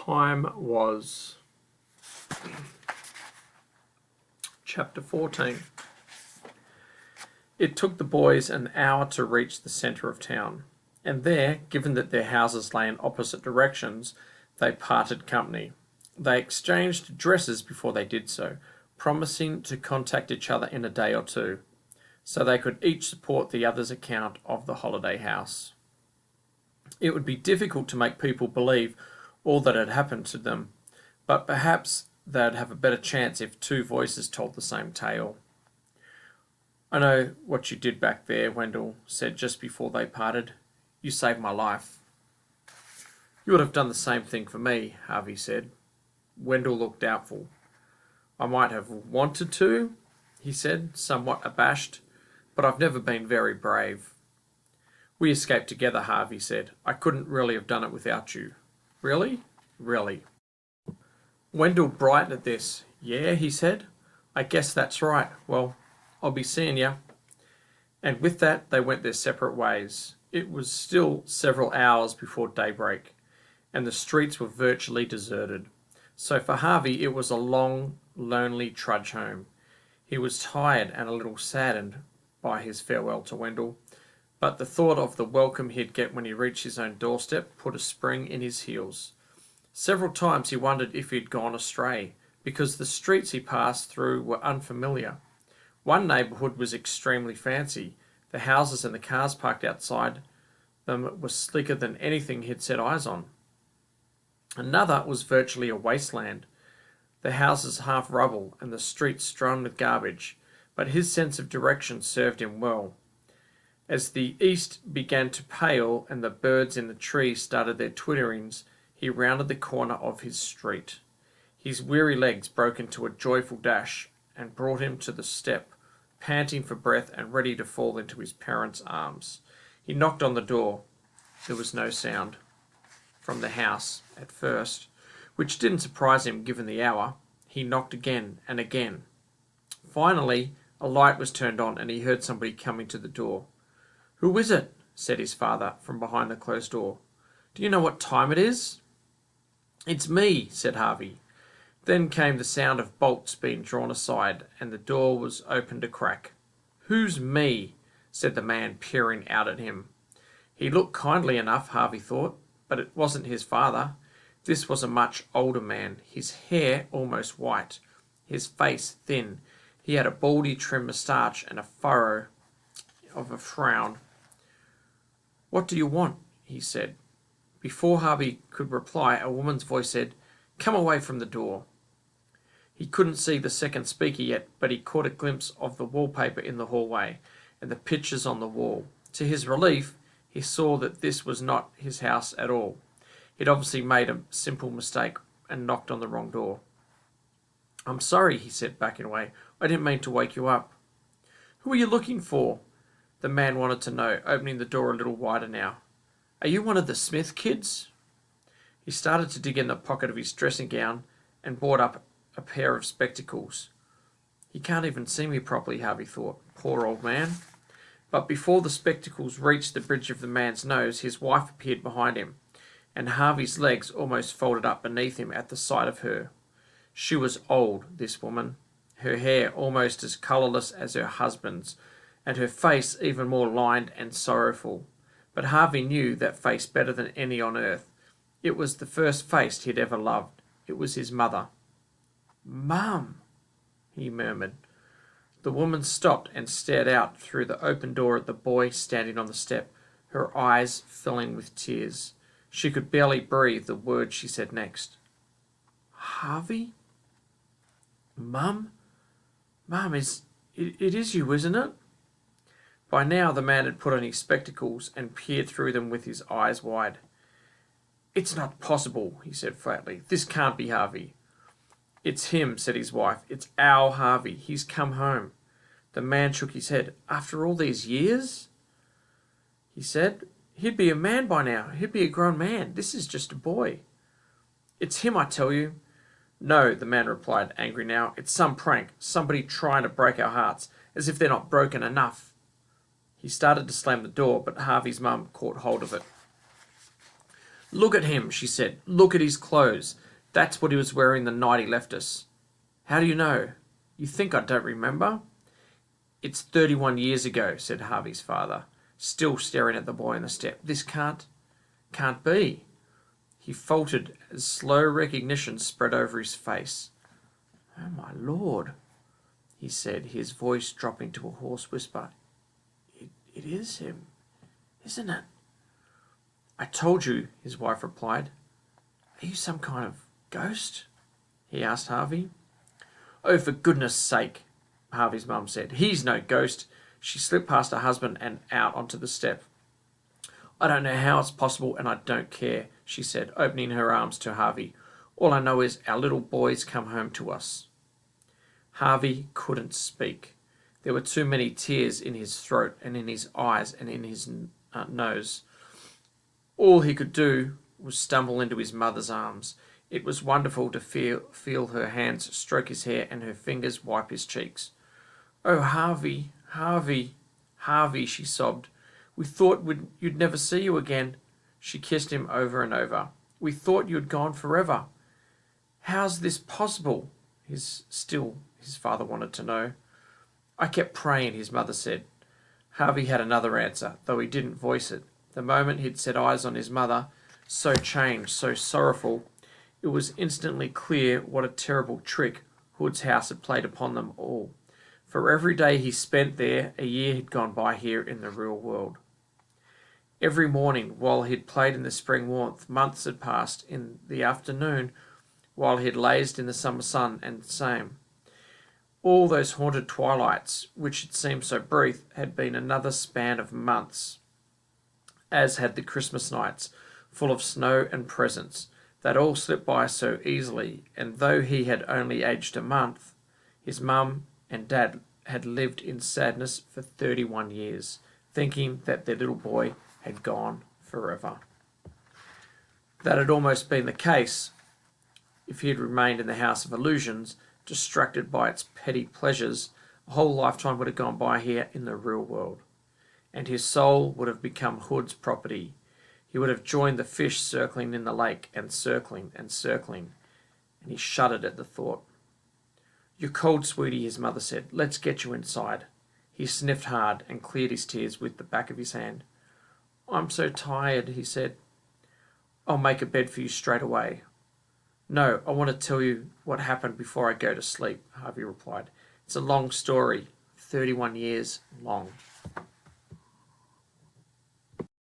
time was chapter 14. It took the boys an hour to reach the centre of town, and there, given that their houses lay in opposite directions, they parted company. They exchanged addresses before they did so, promising to contact each other in a day or two, so they could each support the other's account of the holiday house. It would be difficult to make people believe all that had happened to them, but perhaps they'd have a better chance if two voices told the same tale. "I know what you did back there," Wendell said just before they parted. "You saved my life." "You would have done the same thing for me," Harvey said. Wendell looked doubtful. "I might have wanted to," he said, somewhat abashed, "but I've never been very brave." "We escaped together," Harvey said. "I couldn't really have done it without you." "Really?" "Really." Wendell brightened at this. "Yeah," he said. "I guess that's right. Well, I'll be seeing you." And with that they went their separate ways. It was still several hours before daybreak, and the streets were virtually deserted. So for Harvey it was a long, lonely trudge home. He was tired and a little saddened by his farewell to Wendell, but the thought of the welcome he'd get when he reached his own doorstep put a spring in his heels. Several times he wondered if he'd gone astray, because the streets he passed through were unfamiliar. One neighbourhood was extremely fancy. The houses and the cars parked outside them were slicker than anything he'd set eyes on. Another was virtually a wasteland, the houses half rubble and the streets strewn with garbage, but his sense of direction served him well. As the east began to pale and the birds in the trees started their twitterings, he rounded the corner of his street. His weary legs broke into a joyful dash and brought him to the step, panting for breath and ready to fall into his parents' arms. He knocked on the door. There was no sound from the house at first, which didn't surprise him given the hour. He knocked again and again. Finally, a light was turned on and he heard somebody coming to the door. "Who is it?" said his father from behind the closed door. "Do you know what time it is?" "It's me," said Harvey. Then came the sound of bolts being drawn aside, and the door was opened a crack. "Who's me?" said the man, peering out at him. He looked kindly enough, Harvey thought, but it wasn't his father. This was a much older man, his hair almost white, his face thin. He had a baldy trim moustache and a furrow of a frown. "What do you want?" he said. Before Harvey could reply, a woman's voice said, "Come away from the door." He couldn't see the second speaker yet, but he caught a glimpse of the wallpaper in the hallway and the pictures on the wall. To his relief, he saw that this was not his house at all. He'd obviously made a simple mistake and knocked on the wrong door. "I'm sorry," he said, backing away. "I didn't mean to wake you up." "Who are you looking for?" the man wanted to know, opening the door a little wider now. "Are you one of the Smith kids?" He started to dig in the pocket of his dressing gown and brought up a pair of spectacles. "He can't even see me properly," Harvey thought. Poor old man. But before the spectacles reached the bridge of the man's nose, his wife appeared behind him, and Harvey's legs almost folded up beneath him at the sight of her. She was old, this woman, her hair almost as colourless as her husband's, and her face even more lined and sorrowful. But Harvey knew that face better than any on earth. It was the first face he'd ever loved. It was his mother. "Mum," he murmured. The woman stopped and stared out through the open door at the boy standing on the step, her eyes filling with tears. She could barely breathe the words she said next. "Harvey? Mum? Mum, it is you, isn't it?" By now the man had put on his spectacles and peered through them with his eyes wide. "It's not possible," he said flatly. "This can't be Harvey." "It's him," said his wife. "It's our Harvey. He's come home." The man shook his head. "After all these years?" he said. "He'd be a man by now. He'd be a grown man. This is just a boy." "It's him, I tell you." "No," the man replied, angry now. "It's some prank. Somebody trying to break our hearts, as if they're not broken enough." He started to slam the door, but Harvey's mum caught hold of it. Look at him, she said. Look at his clothes. That's what he was wearing the night he left us. How do you know? You think I don't remember? It's 31 years ago, said Harvey's father, still staring at the boy on the step. This can't be. He faltered as slow recognition spread over his face. Oh, my Lord, he said, his voice dropping to a hoarse whisper. It is him, isn't it? I told you, his wife replied. Are you some kind of ghost? He asked Harvey. Oh, for goodness sake, Harvey's mum said. He's no ghost. She slipped past her husband and out onto the step. I don't know how it's possible and I don't care, she said, opening her arms to Harvey. All I know is our little boy's come home to us. Harvey couldn't speak. There were too many tears in his throat and in his eyes and in his nose. All he could do was stumble into his mother's arms. It was wonderful to feel her hands stroke his hair and her fingers wipe his cheeks. Oh, Harvey, Harvey, Harvey, she sobbed. We thought you'd never see you again. She kissed him over and over. We thought you'd gone forever. How's this possible? His father wanted to know. I kept praying, his mother said. Harvey had another answer, though he didn't voice it. The moment he'd set eyes on his mother, so changed, so sorrowful, it was instantly clear what a terrible trick Hood's house had played upon them all. For every day he spent there, a year had gone by here in the real world. Every morning, while he'd played in the spring warmth, months had passed. In the afternoon, while he'd lazed in the summer sun, and the same. All those haunted twilights, which had seemed so brief, had been another span of months, as had the Christmas nights, full of snow and presents, that all slipped by so easily, and though he had only aged a month, his mum and dad had lived in sadness for 31 years, thinking that their little boy had gone forever. That had almost been the case if he had remained in the House of Illusions, distracted by its petty pleasures. A whole lifetime would have gone by here in the real world, and his soul would have become Hood's property. He would have joined the fish circling in the lake, and circling, and he shuddered at the thought. You're cold, sweetie, his mother said. Let's get you inside. He sniffed hard and cleared his tears with the back of his hand. I'm so tired, he said. I'll make a bed for you straight away. No, I want to tell you what happened before I go to sleep, Harvey replied. It's a long story, 31 years long.